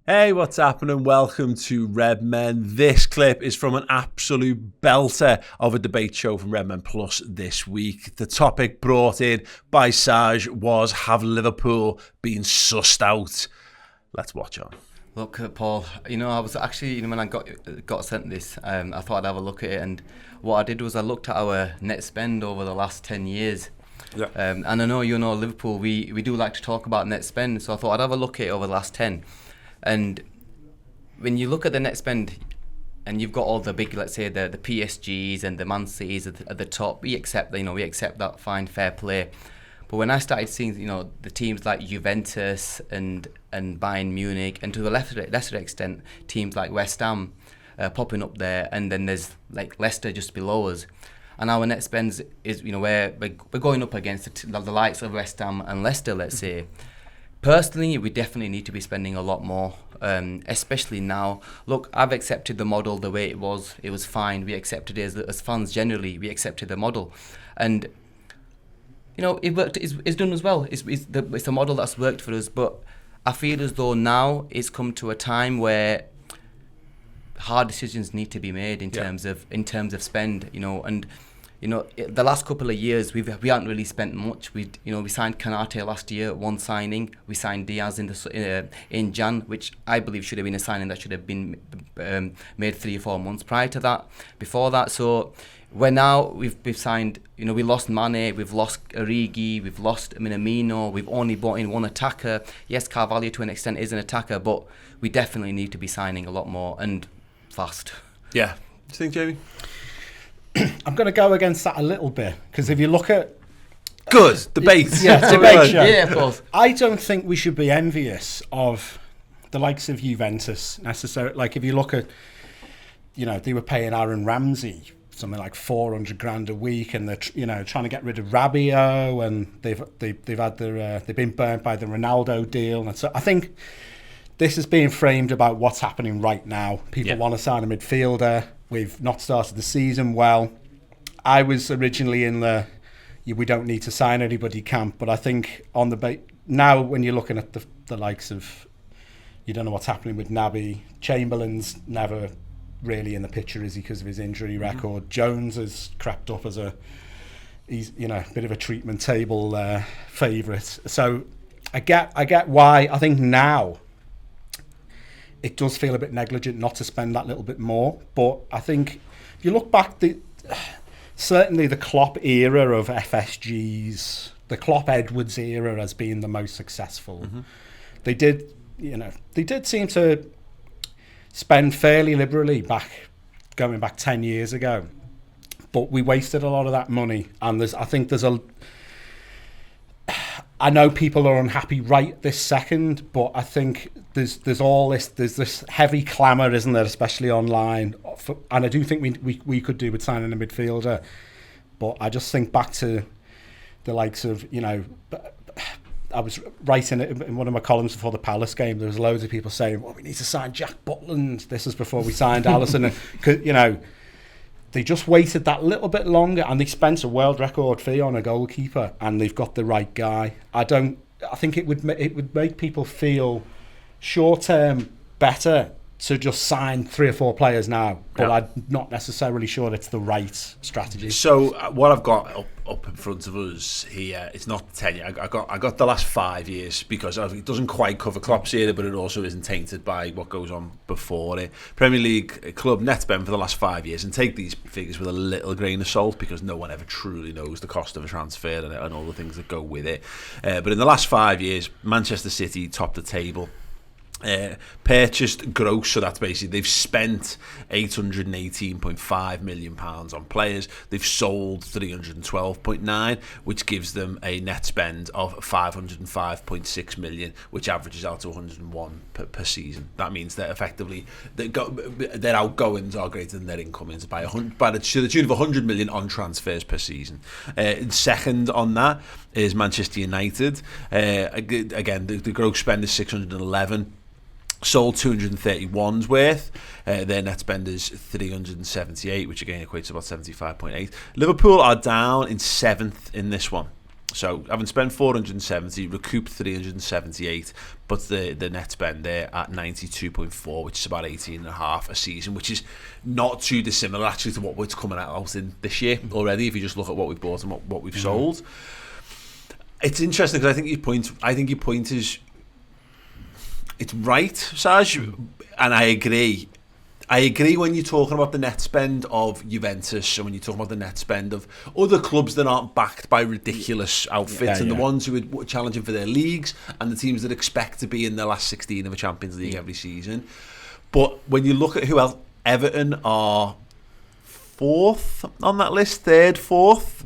Hey, what's happening? Welcome to Redmen. This clip is from an absolute belter of a debate show from Redmen Plus this week. The topic brought in by Saj was, have Liverpool been sussed out? Let's watch on. Look, Paul, I was actually, when I got sent this, I thought I'd have a look at it, and what I did was I looked at our net spend over the last 10 years. Yeah. And I know Liverpool, we do like to talk about net spend, so I thought I'd have a look at it over the last 10. And when you look at the net spend, and you've got all the big, let's say the PSGs and the Man Cities at the top, we accept that, fine, fair play. But when I started seeing, the teams like Juventus and Bayern Munich, and to a lesser extent, teams like West Ham popping up there, and then there's like Leicester just below us, and our net spends is, we're going up against the likes of West Ham and Leicester, let's say. Personally, we definitely need to be spending a lot more, especially now. Look, I've accepted the model the way it was. It was fine. We accepted it as fans generally. We accepted the model, and it worked. It's done as well. It's a model that's worked for us. But I feel as though now it's come to a time where hard decisions need to be made in terms of spend. The last couple of years we haven't really spent much. We signed Kanate last year, one signing. We signed Diaz in Jan, which I believe should have been a signing that should have been made 3 or 4 months prior to that. Before that, so we've signed. We lost Mane, we've lost Origi, we've lost Minamino. We've only brought in one attacker. Yes, Carvalho to an extent is an attacker, but we definitely need to be signing a lot more and fast. Yeah. Do you think, Jamie? I'm going to go against that a little bit, because if you look at... Good. Debate. Debate show. Yeah, of course. I don't think we should be envious of the likes of Juventus necessarily. Like, if you look at, they were paying Aaron Ramsey something like 400 grand a week, and they're trying to get rid of Rabiot, and they've been burnt by the Ronaldo deal, and so I think this is being framed about what's happening right now. People want to sign a midfielder. We've not started the season well. I was originally in we don't need to sign anybody camp, but I think on the now when you're looking at the likes of, you don't know what's happening with Naby. Chamberlain's never really in the picture, is he, because of his injury record. Mm-hmm. Jones has crept up as he's a bit of a treatment table favourite. So I get why. I think now it does feel a bit negligent not to spend that little bit more. But I think if you look back, certainly the Klopp era of FSGs, the Klopp-Edwards era has been the most successful. Mm-hmm. They did seem to spend fairly liberally going back 10 years ago. But we wasted a lot of that money. And I know people are unhappy right this second, but I think there's this heavy clamour, isn't there, especially online, and I do think we could do with signing a midfielder, but I just think back to the likes of, I was writing it in one of my columns before the Palace game. There was loads of people saying, well, we need to sign Jack Butland. This is before we signed Alisson. And, they just waited that little bit longer, and they spent a world record fee on a goalkeeper, and they've got the right guy. I think it would make people feel short term better to just sign 3 or 4 players now, but I'm not necessarily sure it's the right strategy. So what I've got up in front of us here, it's not tenure. I got the last 5 years, because it doesn't quite cover Klopp's era, but it also isn't tainted by what goes on before it. Premier League club net spend for the last 5 years, and take these figures with a little grain of salt, because no one ever truly knows the cost of a transfer and all the things that go with it. But in the last 5 years, Manchester City topped the table. Purchased gross, so that's basically they've spent £818.5 million on players. They've sold 312.9, which gives them a net spend of 505.6 million, which averages out to 101 per season. That means that effectively their outgoings are greater than their incomings to the tune of 100 million on transfers per season. Second on that is Manchester United. Again, the gross spend is 611. Sold 231's worth. Their net spend is 378, which again equates to about 75.8. Liverpool are down in 7th in this one. So having spent 470, recouped 378, but the net spend there at 92.4, which is about 18.5 a season, which is not too dissimilar actually to what we're coming out in this year already. If you just look at what we've bought and what we've sold, it's interesting because I think your point is it's right, Saj, and I agree. I agree when you're talking about the net spend of Juventus and when you're talking about the net spend of other clubs that aren't backed by ridiculous outfits and the ones who are challenging for their leagues and the teams that expect to be in the last 16 of a Champions League every season. But when you look at who else, Everton are fourth on that list, third, fourth.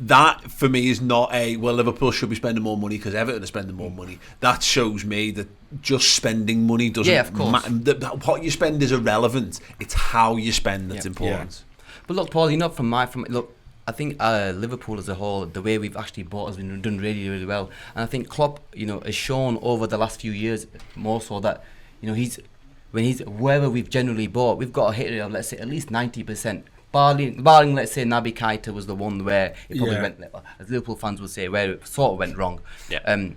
That for me is not Liverpool should be spending more money because Everton are spending more money. That shows me that just spending money doesn't matter. What you spend is irrelevant. It's how you spend that's important. But look, Paul, I think Liverpool as a whole, the way we've actually bought has been done really, really well. And I think Klopp, has shown over the last few years more so that, wherever we've generally bought, we've got a hit rate of, let's say, at least 90%. Barring, let's say, Naby Keita was the one where it probably went, as Liverpool fans would say, where it sort of went wrong. Yeah.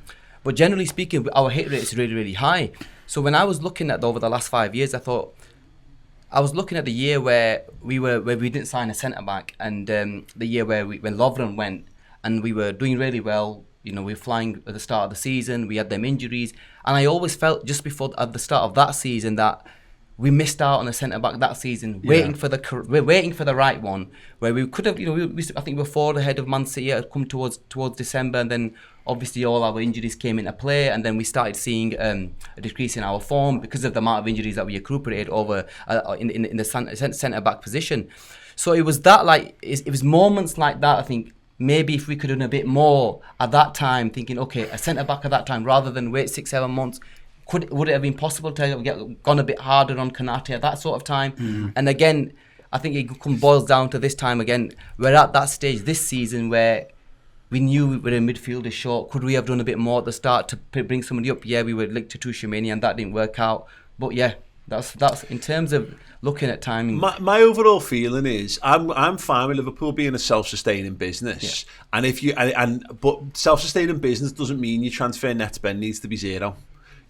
But generally speaking, our hit rate is really, really high. So when I was looking at over the last 5 years, I was looking at the year where we didn't sign a centre back, and the year when Lovren went, and we were doing really well. We were flying at the start of the season. We had them injuries, and I always felt just before at the start of that season that we missed out on a centre back that season, waiting for the right one. Where we could have, I think we were 4 ahead of Man City. Had come towards December, and then obviously all our injuries came into play, and then we started seeing a decrease in our form because of the amount of injuries that we recuperated over in the centre back position. So it was that it was moments like that. I think maybe if we could have done a bit more at that time, thinking a centre back at that time rather than wait 6-7 months. Would it have been possible to gone a bit harder on Konate at that sort of time? And again, I think it boils down to this time again. We're at that stage this season where we knew we were in midfield is short. Could we have done a bit more at the start to bring somebody up? Yeah, we were linked to Tuchemani and that didn't work out. But yeah, that's in terms of looking at timing. My overall feeling is I'm fine with Liverpool being a self-sustaining business, and but self-sustaining business doesn't mean your transfer net spend needs to be zero.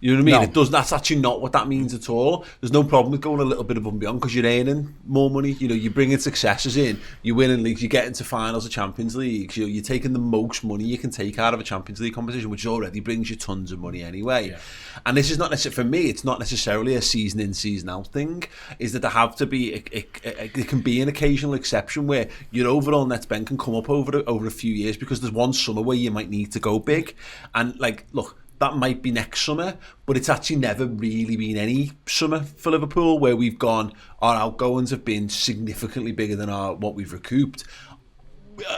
You know what I mean? No. It does. That's actually not what that means at all. There's no problem with going a little bit above and beyond because you're earning more money. You're bringing successes in. You're winning leagues. You get into finals of Champions Leagues. You're taking the most money you can take out of a Champions League competition, which already brings you tons of money anyway. Yeah. And this is not necessarily, for me, it's not necessarily a season in, season out thing. Is that there have to be, it can be an occasional exception where your overall net spend can come up over a few years because there's one summer where you might need to go big. And look, that might be next summer, but it's actually never really been any summer for Liverpool where we've gone, our outgoings have been significantly bigger than what we've recouped.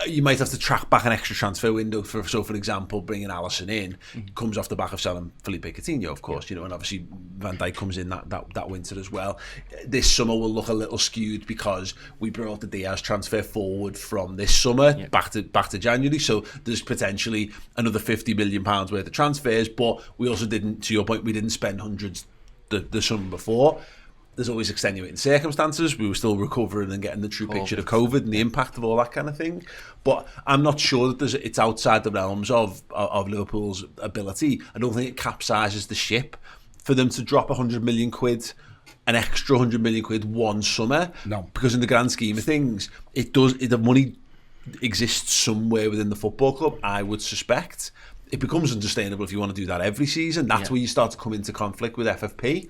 You might have to track back an extra transfer window for example, bringing Alisson in comes off the back of selling Felipe Coutinho, of course, and obviously Van Dijk comes in that winter as well. This summer will look a little skewed because we brought the Diaz transfer forward from this summer back to January, so there's potentially another £50 million worth of transfers, but we also didn't, to your point, we didn't spend hundreds the summer before. There's always extenuating circumstances. We were still recovering and getting the true picture of COVID and the impact of all that kind of thing. But I'm not sure that it's outside the realms of Liverpool's ability. I don't think it capsizes the ship for them to drop £100 million, an extra £100 million one summer. No, because in the grand scheme of things, the money exists somewhere within the football club, I would suspect. It becomes unsustainable if you want to do that every season. That's where you start to come into conflict with FFP.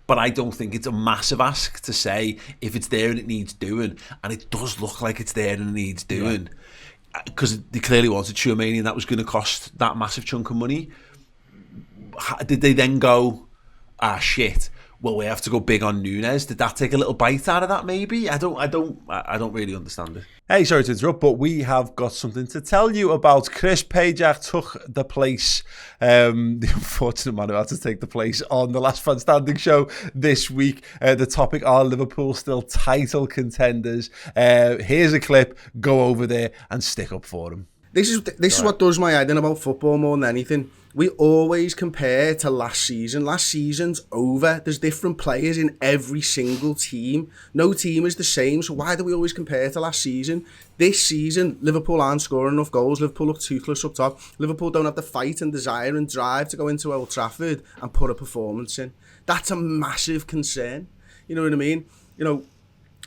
But I don't think it's a massive ask to say if it's there and it needs doing. And it does look like it's there and it needs doing. Because they clearly wanted Tuchemani and that was going to cost that massive chunk of money. Did they then go, shit, well, we have to go big on Núñez? Did that take a little bite out of that maybe? I don't really understand it. Hey, sorry to interrupt, but we have got something to tell you about. Chris Pajak took the place, the unfortunate man who had to take the place on the Last Man Standing show this week. The topic, are Liverpool still title contenders? Here's a clip, go over there and stick up for them. This is what does my head in about football more than anything. we always compare to last season. Last season's over. There's different players in every single team. No team is the same, so why do we always compare to last season? This season, Liverpool aren't scoring enough goals. Liverpool look toothless up top. Liverpool don't have the fight and desire and drive to go into Old Trafford and put a performance in. That's a massive concern. You know what I mean? You know,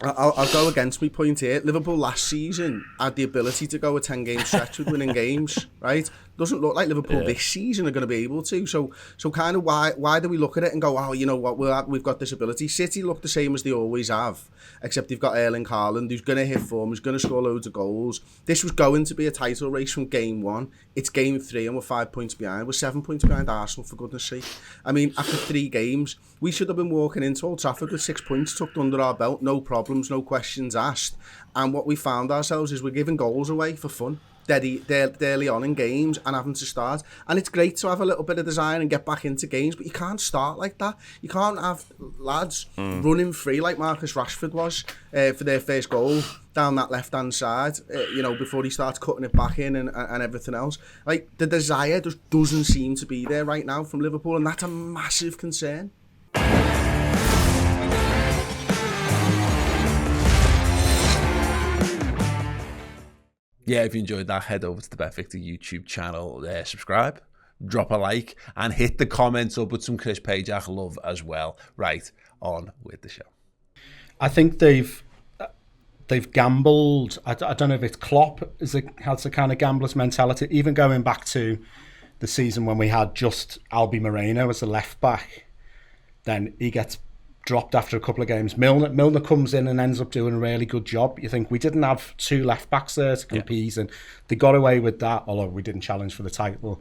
I'll go against my point here. Liverpool last season had the ability to go a 10-game stretch with winning games, right? Doesn't look like Liverpool this season are going to be able to. So kind of why do we look at it and go, oh, you know what, we've got this ability. City look the same as they always have, except they've got Erling Haaland, who's going to hit form, who's going to score loads of goals. This was going to be a title race from game 1. It's game 3 and we're 5 points behind. We're 7 points behind Arsenal, for goodness sake. I mean, after 3 games, we should have been walking into Old Trafford with 6 points tucked under our belt, no problems, no questions asked. And what we found ourselves is we're giving goals away for fun. Early on in games and having to start, and it's great to have a little bit of desire and get back into games, but you can't start like that. You can't have lads running free like Marcus Rashford was for their first goal down that left hand side, you know, before he starts cutting it back in and everything else. Like, the desire just doesn't seem to be there right now from Liverpool, and that's a massive concern. Yeah, if you enjoyed that, head over to the Bet Victor YouTube channel, subscribe, drop a like, and hit the comments up with some Chris Pajak love as well. Right, on with the show. I think they've gambled. I don't know if it's Klopp has the kind of gambler's mentality. Even going back to the season when we had just Albi Moreno as a left back, then he gets dropped after a couple of games. Milner comes in and ends up doing a really good job. You think we didn't have 2 left backs there to compete, and they got away with that, although we didn't challenge for the title.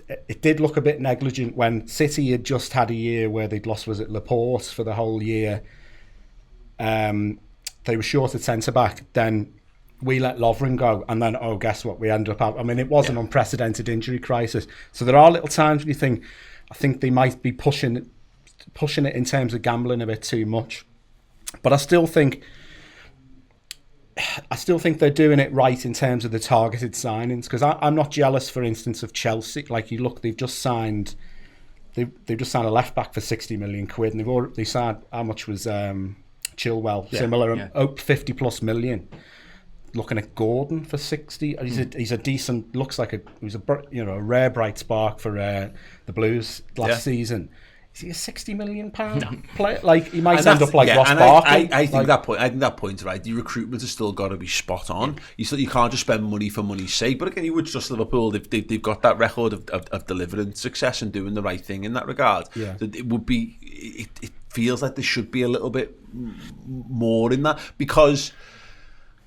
It did look a bit negligent when City had just had a year where they'd lost, was it Laporte for the whole year. They were short at centre-back, then we let Lovren go, and then, oh, guess what, we ended up... I mean, it was an unprecedented injury crisis. So there are little times when you think, I think they might be pushing it in terms of gambling a bit too much, but I still think they're doing it right in terms of the targeted signings, because I'm not jealous, for instance, of Chelsea. Like, you look, they've just signed a left back for 60 million quid, and they signed, how much was Chilwell? Similar, 50 plus million. Looking at Gordon for 60. He's a decent, looks like a rare bright spark for the Blues last season. Is he a £60 million player? Like, he might end up like Ross Barkley. I think that point, right? The recruitment has still got to be spot on. You can't just spend money for money's sake. But again, you would trust Liverpool. They've got that record of delivering success and doing the right thing in that regard. Yeah. That it would be. It feels like there should be a little bit more in that, because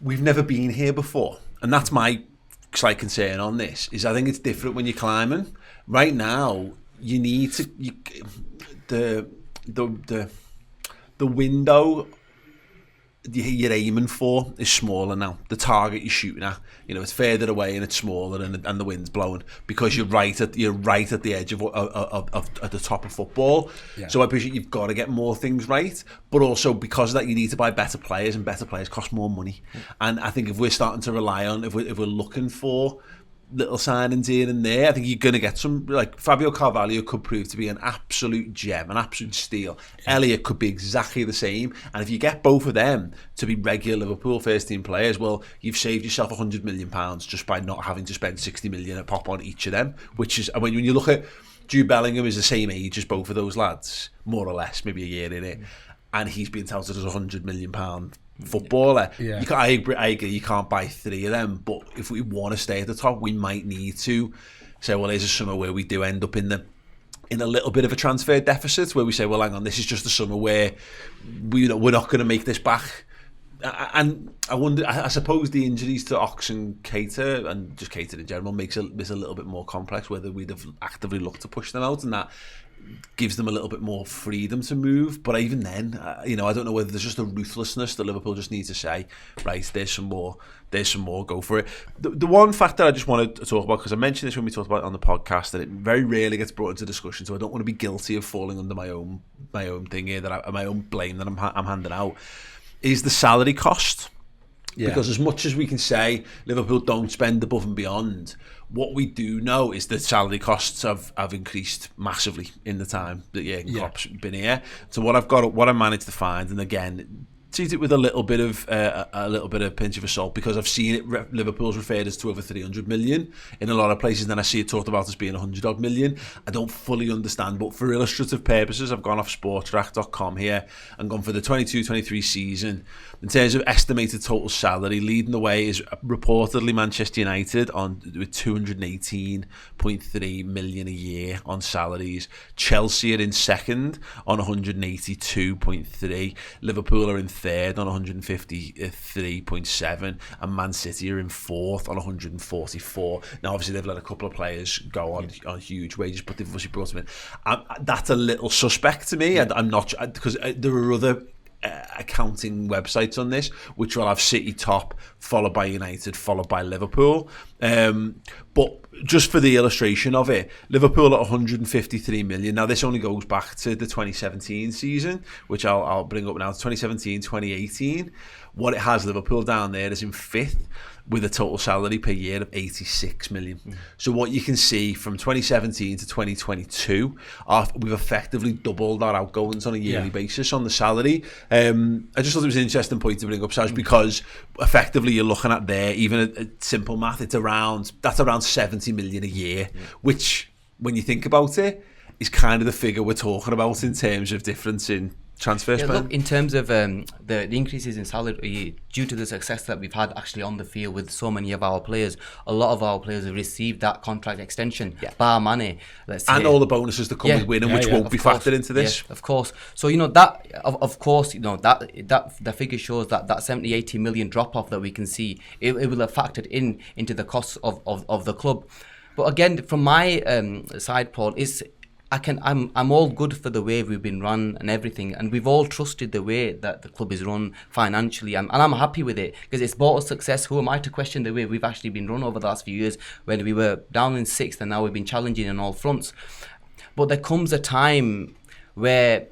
we've never been here before, and that's my slight concern on this. Is I think it's different when you're climbing. Right now, you need to. The window you're aiming for is smaller now. The target you're shooting at, it's further away and it's smaller, and the wind's blowing, because you're right at the edge of at the top of football. Yeah. So I appreciate you've got to get more things right, but also because of that you need to buy better players, and better players cost more money. And I think if we're starting to rely on, if we're looking for little signings here and there, I think you're going to get some. Like, Fabio Carvalho could prove to be an absolute gem, an absolute steal. Elliott could be exactly the same, and if you get both of them to be regular Liverpool first team players, well, you've saved yourself £100 million just by not having to spend 60 million a pop on each of them. Which is, when you look at Jude Bellingham, is the same age as both of those lads, more or less, maybe a year in it, and he's being touted as £100 million footballer. Yeah. I agree, you can't buy 3 of them, but if we want to stay at the top, we might need to say, well, there's a summer where we do end up in a little bit of a transfer deficit, where we say, well, hang on, this is just a summer where we're not going to make this back. And I wonder, I suppose the injuries to Ox and Keita, and just Keita in general, makes this a little bit more complex, whether we'd have actively looked to push them out, and that gives them a little bit more freedom to move. But even then, I don't know whether there's just a ruthlessness that Liverpool just need to say, right, there's some more, go for it. The one factor I just wanted to talk about, because I mentioned this when we talked about it on the podcast, and it very rarely gets brought into discussion, so I don't want to be guilty of falling under my own thing here, my own blame that I'm handing out, is the salary cost. Yeah. Because as much as we can say Liverpool don't spend above and beyond, What we do know is that salary costs have increased massively in the time that Jurgen Klopp's been here. So what I managed to find, and again, treat it with a little bit of pinch of salt, because I've seen it. Liverpool's referred as to over 300 million in a lot of places, and then I see it talked about as being 100 odd million. I don't fully understand, but for illustrative purposes, I've gone off sportrack.com here and gone for the 22-23 season. In terms of estimated total salary, leading the way is reportedly Manchester United with 218.3 million a year on salaries. Chelsea are in second on 182.3. Liverpool are in third on 153.7, and Man City are in fourth on 144. Now, obviously, they've let a couple of players go on huge wages, but they've obviously brought them in. That's a little suspect to me. I'm not, because there are other accounting websites on this which will have City top, followed by United, followed by Liverpool. But just for the illustration of it, Liverpool at 153 million. Now, this only goes back to the 2017 season, which I'll bring up now. 2017-2018. What it has Liverpool down there is in fifth, with a total salary per year of 86 million. So what you can see from 2017 to 2022, we've effectively doubled our outgoings on a yearly basis on the salary. I just thought it was an interesting point to bring up, Saj, because effectively you're looking at there, even at simple math, that's around 70 million a year, which, when you think about it, is kind of the figure we're talking about in terms of difference in transfer spend. Look, in terms of the increases in salary, due to the success that we've had actually on the field with so many of our players, a lot of our players have received that contract extension, bar money, let's say. And all the bonuses that come with winning, which won't be factored into this. Of course. So, that, of course, that the figure shows that 70-80 million drop-off that we can see, it will have factored into the costs of the club. But again, from my side, Paul, I'm all good for the way we've been run and everything, and we've all trusted the way that the club is run financially, and I'm happy with it because it's brought us success. Who am I to question the way we've actually been run over the last few years, when we were down in sixth and now we've been challenging on all fronts? But there comes a time where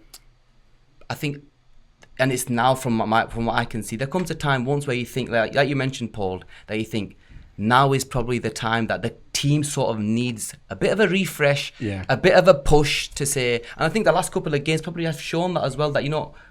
I think, and it's now from what I can see, there comes a time once where you think, like you mentioned, Paul, that you think now is probably the time that the team sort of needs a bit of a refresh, a bit of a push to say, and I think the last couple of games probably have shown that as well, that,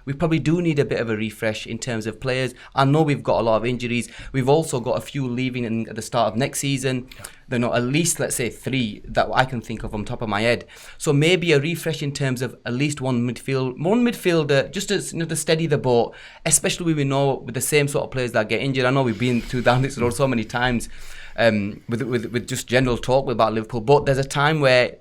we probably do need a bit of a refresh in terms of players. I know we've got a lot of injuries. We've also got a few leaving at the start of next season. They're not, at least, let's say 3 that I can think of on top of my head. So maybe a refresh in terms of at least one midfielder, just to steady the boat, especially when we know with the same sort of players that get injured. I know we've been down this road so many times with just general talk about Liverpool, but there's a time where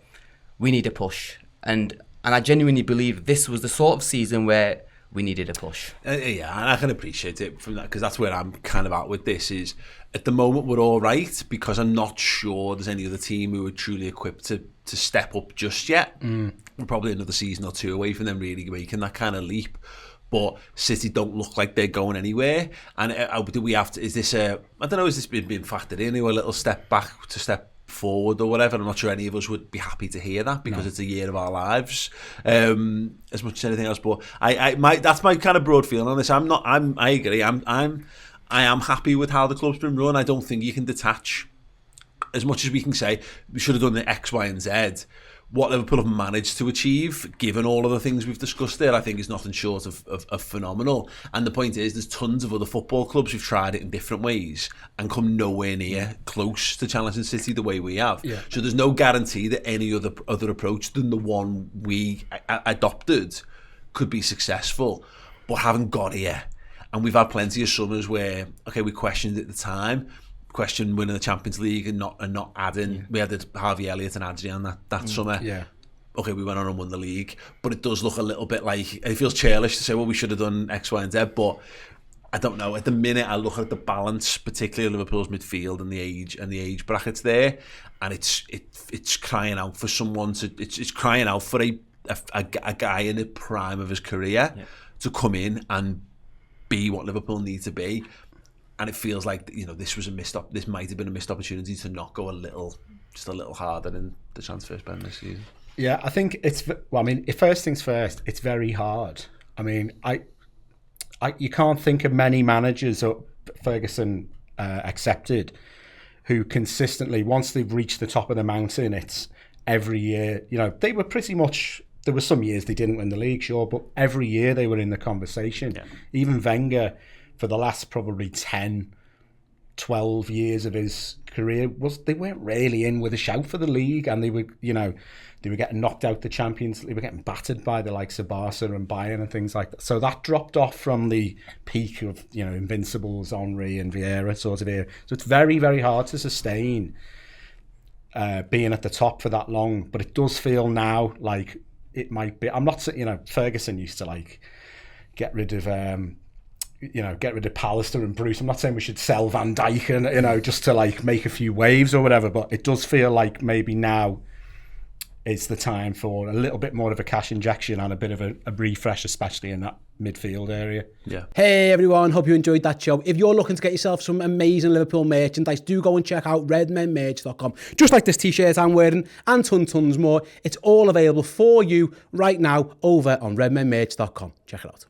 we need a push, and I genuinely believe this was the sort of season where we needed a push. And I can appreciate it from that, because that's where I'm kind of at with this. Is at the moment we're all right, because I'm not sure there's any other team who are truly equipped to step up just yet. We're probably another season or 2 away from them really making that kind of leap. But City don't look like they're going anywhere. And do we have to? Is this I don't know? Is this being factored in, or a little step back to step forward or whatever? I'm not sure any of us would be happy to hear that, because it's a year of our lives, as much as anything else. But that's my kind of broad feeling on this. I agree. I am happy with how the club's been run. I don't think you can detach, as much as we can say we should have done the X, Y, and Z. What Liverpool have managed to achieve, given all of the things we've discussed there, I think is nothing short of phenomenal. And the point is, there's tons of other football clubs who've tried it in different ways and come nowhere near close to challenging City the way we have. So there's no guarantee that any other approach than the one we adopted could be successul, but haven't got here. And we've had plenty of summers where, we questioned it at the time, question winning the Champions League and not adding. We had Harvey Elliott and Adrian that summer. Okay, we went on and won the league, but it does look a little bit like, it feels churlish to say, well, we should have done X, Y, and Z. But I don't know. At the minute, I look at the balance, particularly Liverpool's midfield and the age brackets there, and it's crying out for someone to. It's crying out for a guy in the prime of his career to come in and be what Liverpool need to be. And it feels like, this might have been a missed opportunity to not go a little harder in the transfer spend this season. Yeah, I think first things first, it's very hard. I mean, you can't think of many managers, Ferguson accepted, who consistently, once they've reached the top of the mountain, it's every year, you know, they were pretty much, there were some years they didn't win the league, sure, but every year they were in the conversation. Yeah. Even Wenger, for the last probably 10, 12 years of his career, they weren't really in with a shout for the league, and they were, you know, they were getting knocked out the Champions, they were getting battered by the likes of Barca and Bayern and things like that. So that dropped off from the peak of, you know, Invincibles, Henry and Vieira sort of era. So it's very, very hard to sustain being at the top for that long. But it does feel now like it might be. I'm not, you know, Ferguson used to like get rid of Pallister and Bruce. I'm not saying we should sell Van Dijk and, you know, just to like make a few waves or whatever, but it does feel like maybe now is the time for a little bit more of a cash injection and a bit of a refresh, especially in that midfield area. Yeah. Hey everyone, hope you enjoyed that show. If you're looking to get yourself some amazing Liverpool merchandise, do go and check out redmenmerch.com. Just like this t-shirt I'm wearing and tons more. It's all available for you right now over on redmenmerch.com. Check it out.